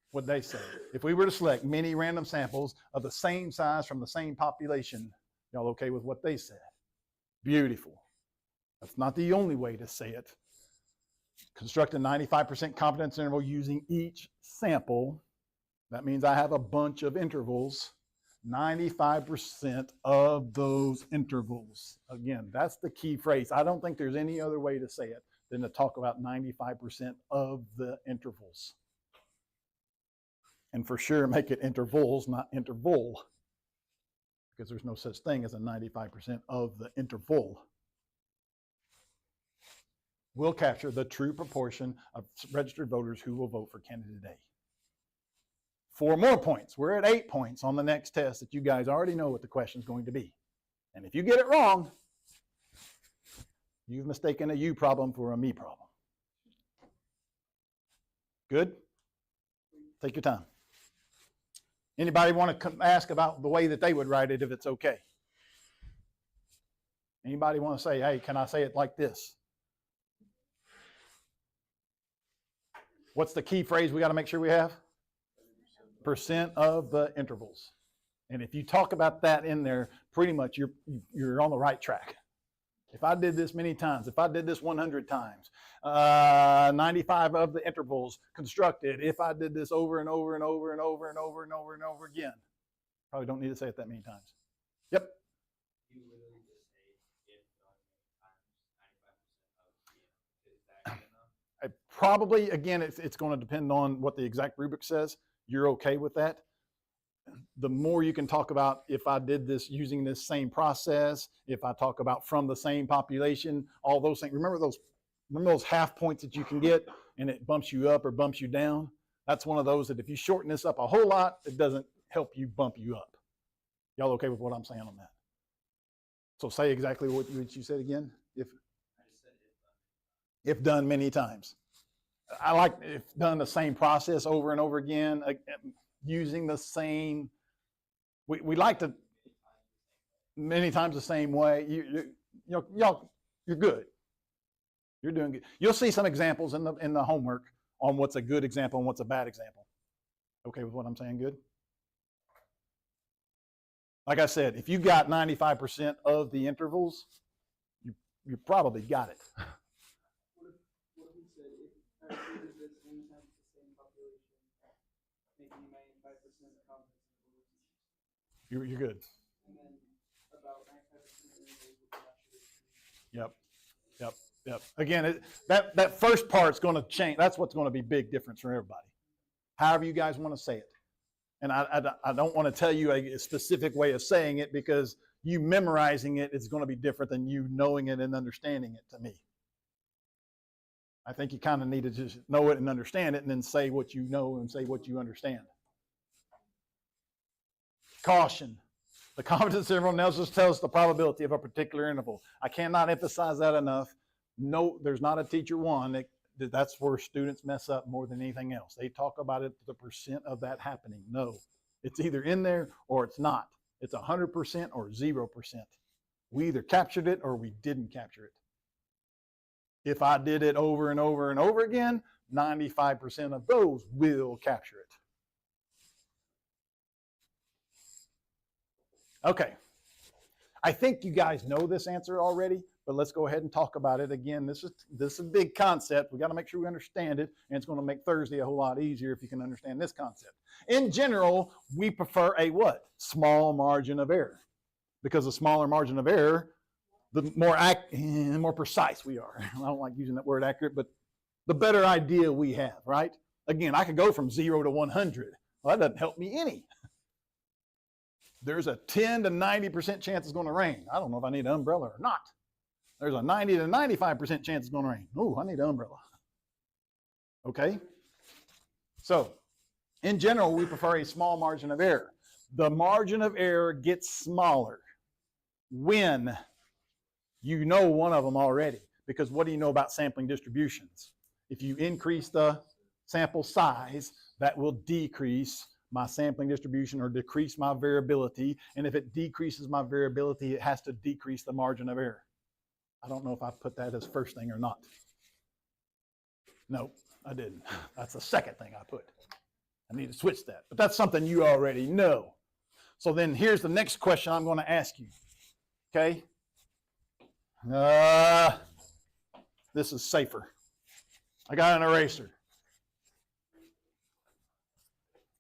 What they say. If we were to select many random samples of the same size from the same population, y'all okay with what they said? Beautiful. That's not the only way to say it. Construct a 95% confidence interval using each sample. That means I have a bunch of intervals. 95% of those intervals. Again, that's the key phrase. I don't think there's any other way to say it than to talk about 95% of the intervals. And for sure, make it intervals, not interval, because there's no such thing as a 95% of the interval. Will capture the true proportion of registered voters who will vote for candidate A. 4 more points. We're at 8 points on the next test that you guys already know what the question is going to be. And if you get it wrong, you've mistaken a you problem for a me problem. Good? Take your time. Anybody want to ask about the way that they would write it if it's okay? Anybody want to say, hey, can I say it like this? What's the key phrase we got to make sure we have? Percent of the intervals. And if you talk about that in there, pretty much you're on the right track. If I did this many times, if I did this 100 times, 95 of the intervals constructed, if I did this over and over and over and over and over and over and over again, probably don't need to say it that many times. Yep. You literally just say if done many times, 95% of the, is that good enough? Probably, again, it's going to depend on what the exact rubric says. You're okay with that? The more you can talk about if I did this using this same process, if I talk about from the same population, all those things. Remember those half points that you can get and it bumps you up or bumps you down? That's one of those that if you shorten this up a whole lot, it doesn't help you bump you up. Y'all okay with what I'm saying on that? So say exactly what you said again. If done many times. I like if done the same process over and over again, using the same, we like to many times the same way. Y'all, you're good. You're doing good. You'll see some examples in the homework on what's a good example and what's a bad example. Okay with what I'm saying? Good. Like I said, if you got 95% of the intervals, you probably got it. What if we said if I did this many times with the same population, making 95% confidence intervals? You're good. And then about 95% of intervals would capture this. Yep. Again, that first part's going to change. That's what's going to be big difference for everybody. However you guys want to say it. And I don't want to tell you a specific way of saying it because you memorizing it is going to be different than you knowing it and understanding it to me. I think you kind of need to just know it and understand it and then say what you know and say what you understand. Caution. The confidence interval just tells the probability of a particular interval. I cannot emphasize that enough. No, there's not a teacher one. That's where students mess up more than anything else. They talk about it, the percent of that happening. No, it's either in there or it's not. It's 100% or 0%. We either captured it or we didn't capture it. If I did it over and over and over again, 95% of those will capture it. Okay. I think you guys know this answer already, but let's go ahead and talk about it again. This is a big concept. We got to make sure we understand it, and it's going to make Thursday a whole lot easier if you can understand this concept. In general, we prefer a what? Small margin of error. Because the smaller margin of error, the more precise we are. I don't like using that word accurate, but the better idea we have, right? Again, I could go from 0 to 100. Well, that doesn't help me any. There's a 10 to 90% chance it's going to rain. I don't know if I need an umbrella or not. There's a 90 to 95% chance it's going to rain. Oh, I need an umbrella. Okay? So, in general, we prefer a small margin of error. The margin of error gets smaller when you know one of them already. Because what do you know about sampling distributions? If you increase the sample size, that will decrease my sampling distribution or decrease my variability. And if it decreases my variability, it has to decrease the margin of error. I don't know if I put that as first thing or not. No, I didn't. That's the second thing I put. I need to switch that. But that's something you already know. So then here's the next question I'm going to ask you. Okay? This is safer. I got an eraser.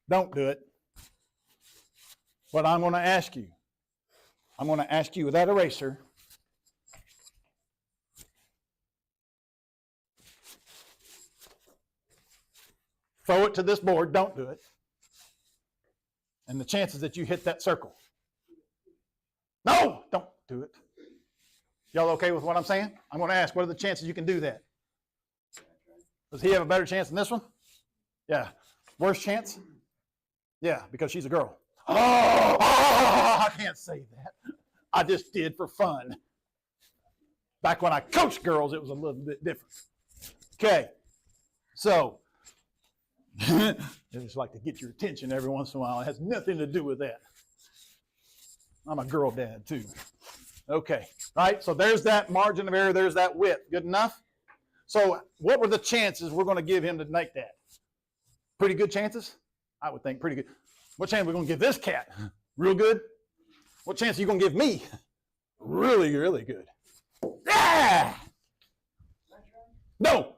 Don't do it. But I'm going to ask you with that eraser, throw it to this board, don't do it. And the chances that you hit that circle. No, don't do it. Y'all okay with what I'm saying? I'm going to ask, what are the chances you can do that? Does he have a better chance than this one? Yeah. Worse chance? Yeah, because she's a girl. Oh, I can't say that. I just did for fun. Back when I coached girls, it was a little bit different. Okay. So, I just like to get your attention every once in a while. It has nothing to do with that. I'm a girl dad too. Okay, right? So there's that margin of error. There's that width. Good enough? So what were the chances we're going to give him to make that? Pretty good chances? I would think pretty good. What chance are we going to give this cat? Real good? What chance are you going to give me? Really, really good. Yeah! No!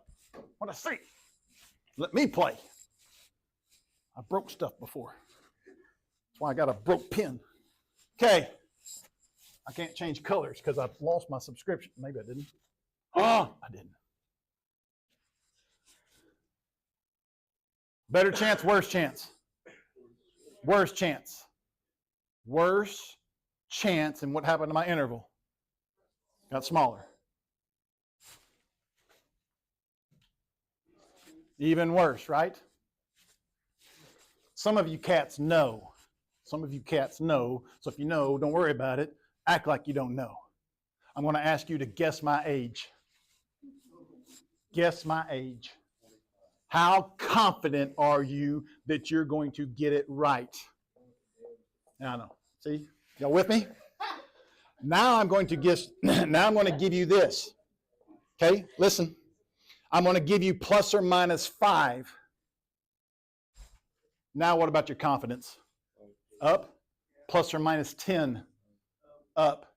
What I say? Let me play. I broke stuff before. That's why I got a broke pen. Okay. I can't change colors because I've lost my subscription. Maybe I didn't. I didn't. Better chance, worse chance. Worse chance. Worse chance. And what happened to my interval? Got smaller. Even worse, right? Some of you cats know. Some of you cats know. So if you know, don't worry about it. Act like you don't know. I'm going to ask you to guess my age. Guess my age. How confident are you that you're going to get it right? Now, I know. See? Y'all with me? Now I'm going to guess. Now I'm going to give you this. Okay? Listen. I'm going to give you plus or minus 5. Now what about your confidence? Up. Plus or minus 10. Up.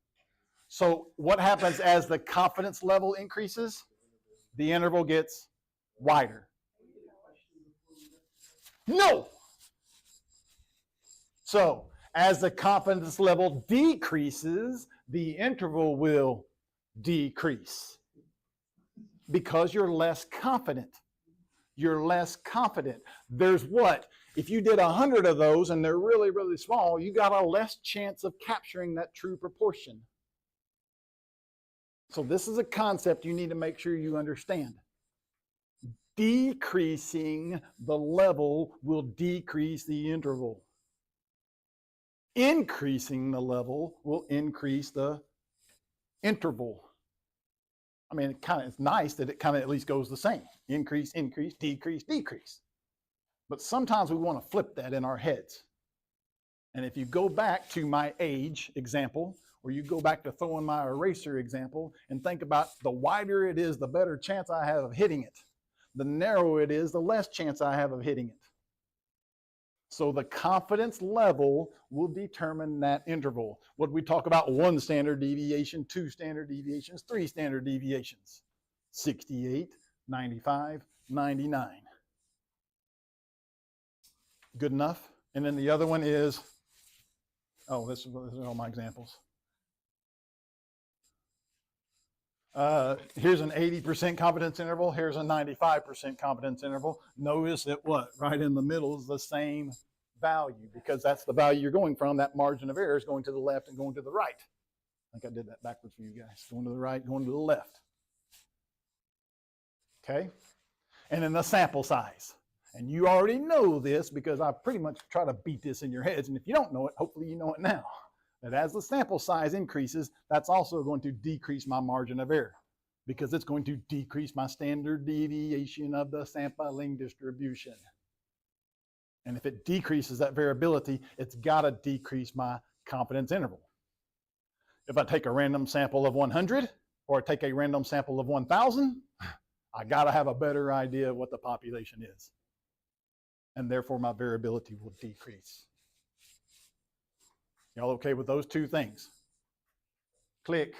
So what happens as the confidence level increases? The interval gets wider. No! So as the confidence level decreases, the interval will decrease. Because you're less confident. You're less confident. There's what? If you did 100 of those and they're really, really small, you got a less chance of capturing that true proportion. So this is a concept you need to make sure you understand. Decreasing the level will decrease the interval. Increasing the level will increase the interval. I mean, it's nice that it kind of at least goes the same. Increase, increase, decrease, decrease. But sometimes we want to flip that in our heads. And if you go back to my age example, or you go back to throwing my eraser example and think about the wider it is, the better chance I have of hitting it. The narrower it is, the less chance I have of hitting it. So the confidence level will determine that interval. What did we talk about? 1 standard deviation, 2 standard deviations, 3 standard deviations. 68, 95, 99. Good enough? And then the other one is, this are all my examples. Here's an 80% confidence interval. Here's a 95% confidence interval. Notice that what? Right in the middle is the same value because that's the value you're going from. That margin of error is going to the left and going to the right. I think I did that backwards for you guys. Going to the right, going to the left. Okay? And then the sample size. And you already know this because I pretty much try to beat this in your heads. And if you don't know it, hopefully you know it now. That as the sample size increases, that's also going to decrease my margin of error because it's going to decrease my standard deviation of the sampling distribution. And if it decreases that variability, it's got to decrease my confidence interval. If I take a random sample of 100 or I take a random sample of 1,000, I got to have a better idea of what the population is. And therefore my variability will decrease. Y'all okay with those two things? Click.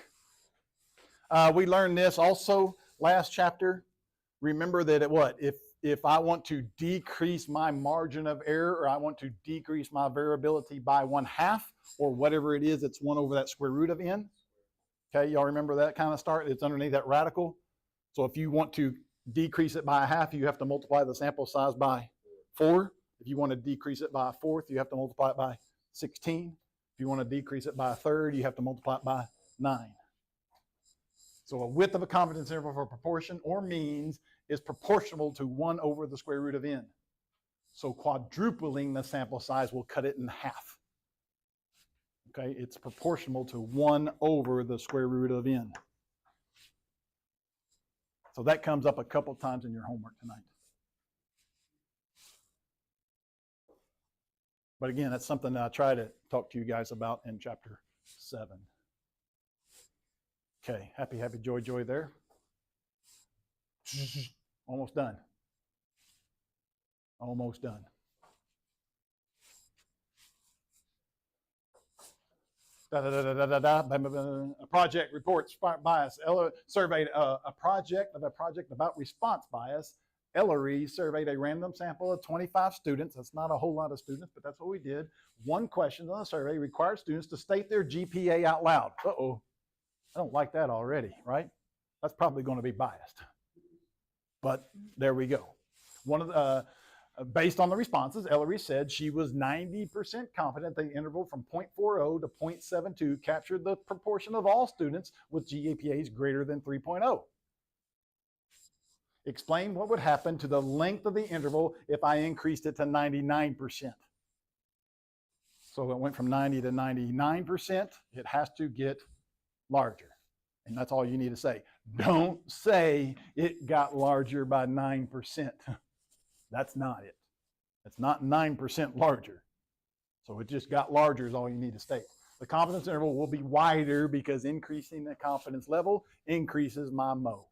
We learned this also last chapter. Remember that if I want to decrease my margin of error or I want to decrease my variability by 1/2 or whatever it is, it's 1 over that square root of n. Okay, y'all remember that kind of start? It's underneath that radical. So if you want to decrease it by 1/2, you have to multiply the sample size by 4. If you want to decrease it by 1/4, you have to multiply it by 16. If you want to decrease it by 1/3, you have to multiply it by 9. So a width of a confidence interval for proportion or means is proportional to 1 over the square root of n. So quadrupling the sample size will cut it in half. Okay, it's proportional to 1 over the square root of n. So that comes up a couple times in your homework tonight. But again, that's something that I try to talk to you guys about in chapter 7. Okay, happy, happy, joy, joy there. Almost done. Almost done. A project reports bias. Ella surveyed a project about response bias. Ellery surveyed a random sample of 25 students. That's not a whole lot of students, but that's what we did. One question on the survey required students to state their GPA out loud. Uh-oh, I don't like that already, right? That's probably going to be biased. But there we go. One of the based on the responses, Ellery said she was 90% confident the interval from 0.40 to 0.72 captured the proportion of all students with GPAs greater than 3.0. Explain what would happen to the length of the interval if I increased it to 99%. So it went from 90 to 99%. It has to get larger. And that's all you need to say. Don't say it got larger by 9%. That's not it. It's not 9% larger. So it just got larger is all you need to state. The confidence interval will be wider because increasing the confidence level increases my MO.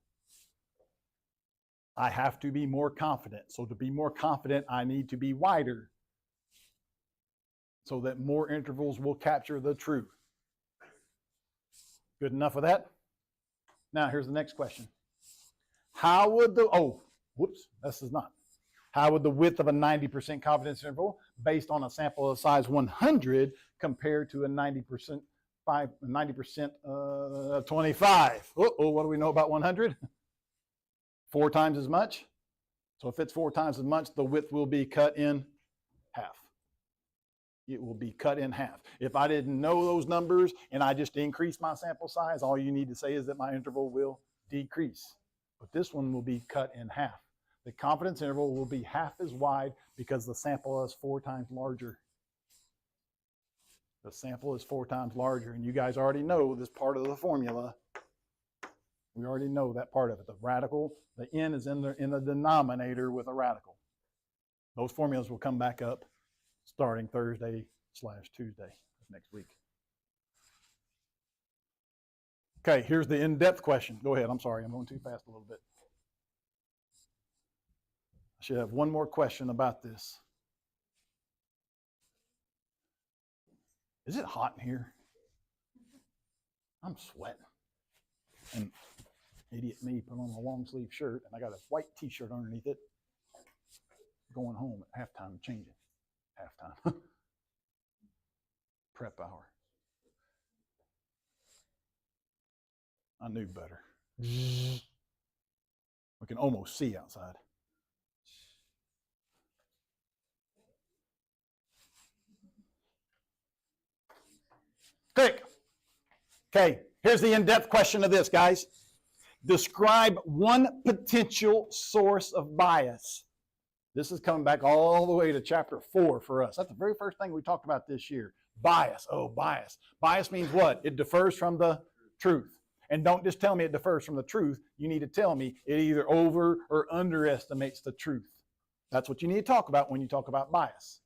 I have to be more confident. So to be more confident, I need to be wider so that more intervals will capture the truth. Good enough of that? Now here's the next question. How would the, this is not. How would the width of a 90% confidence interval based on a sample of size 100 compare to a 90% 25? What do we know about 100? 4 times as much. So if it's 4 times as much, the width will be cut in half. It will be cut in half. If I didn't know those numbers and I just increase my sample size, all you need to say is that my interval will decrease. But this one will be cut in half. The confidence interval will be half as wide because the sample is 4 times larger. The sample is 4 times larger, and you guys already know this part of the formula. We already know that part of it. The radical, the n is in the denominator with a radical. Those formulas will come back up starting Thursday/Tuesday of next week. Okay, here's the in-depth question. Go ahead. I'm sorry, I'm going too fast a little bit. I should have one more question about this. Is it hot in here? I'm sweating. And idiot me put on a long sleeve shirt and I got a white t-shirt underneath it. Going home at halftime, changing. Halftime. Prep hour. I knew better. We can almost see outside. Click. Okay, here's the in-depth question of this, guys. Describe one potential source of bias. This is coming back all the way to chapter 4 for us. That's the very first thing we talked about this year. Bias. Oh, bias. Bias means what? It differs from the truth. And don't just tell me it differs from the truth. You need to tell me it either over or underestimates the truth. That's what you need to talk about when you talk about bias.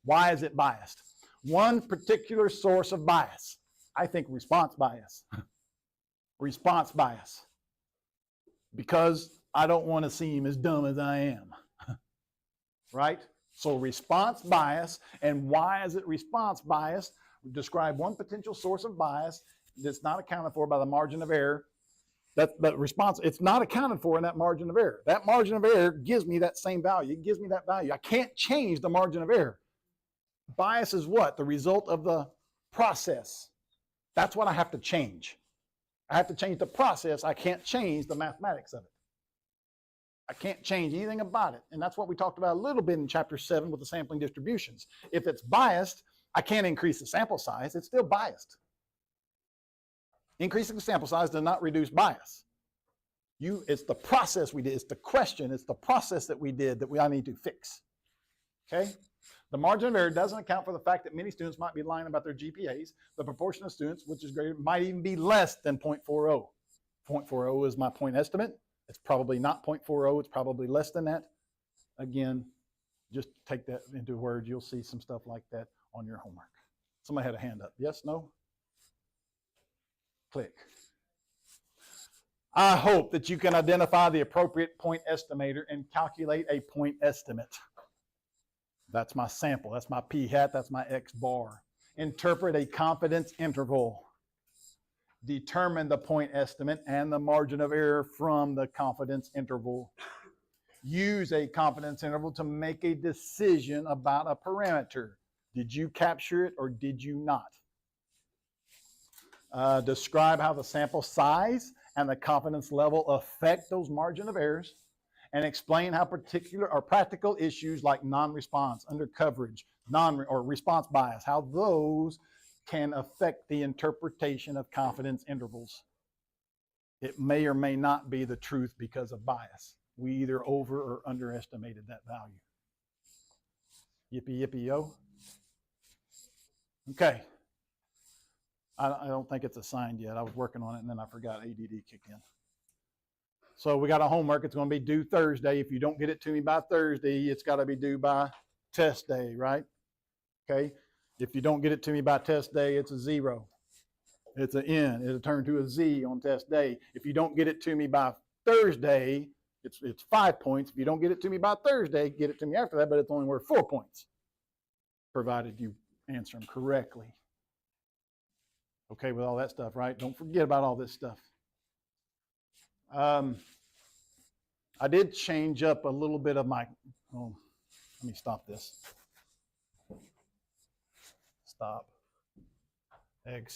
Why is it biased? One particular source of bias. I think response bias. Response bias. Because I don't want to seem as dumb as I am. Right? So response bias. And why is it response bias? Describe one potential source of bias that's not accounted for by the margin of error. But response, it's not accounted for in that margin of error. That margin of error gives me that same value. It gives me that value. I can't change the margin of error. Bias is what? The result of the process. That's what I have to change. I have to change the process. I can't change the mathematics of it. I can't change anything about it. And that's what we talked about a little bit in chapter 7 with the sampling distributions. If it's biased, I can't increase the sample size. It's still biased. Increasing the sample size does not reduce bias. It's the process we did. It's the question. It's the process that we did that I need to fix. Okay? The margin of error doesn't account for the fact that many students might be lying about their GPAs. The proportion of students, which is greater, might even be less than 0.40. 0.40 is my point estimate. It's probably not 0.40. It's probably less than that. Again, Just take that into words. You'll see some stuff like that on your homework. Somebody had a hand up. Yes, no? Click. I hope that you can identify the appropriate point estimator and calculate a point estimate. That's my sample. That's my p hat. That's my x bar. Interpret a confidence interval. Determine the point estimate and the margin of error from the confidence interval. Use a confidence interval to make a decision about a parameter. Did you capture it or did you not? Describe how the sample size and the confidence level affect those margin of errors, and explain how particular or practical issues like non-response, under coverage, or response bias, how those can affect the interpretation of confidence intervals. It may or may not be the truth because of bias. We either over or underestimated that value. Yippee, yippee, yo. Okay. I don't think it's assigned yet. I was working on it and then I forgot ADD kicked in. So we got a homework. It's going to be due Thursday. If you don't get it to me by Thursday, it's got to be due by test day, right? Okay. If you don't get it to me by test day, it's a 0. It's an N. It'll turn to a Z on test day. If you don't get it to me by Thursday, it's 5 points. If you don't get it to me by Thursday, get it to me after that, but it's only worth 4 points, provided you answer them correctly. Okay with all that stuff, right? Don't forget about all this stuff. I did change up a little bit of my, oh, let me stop this. Stop. Exit.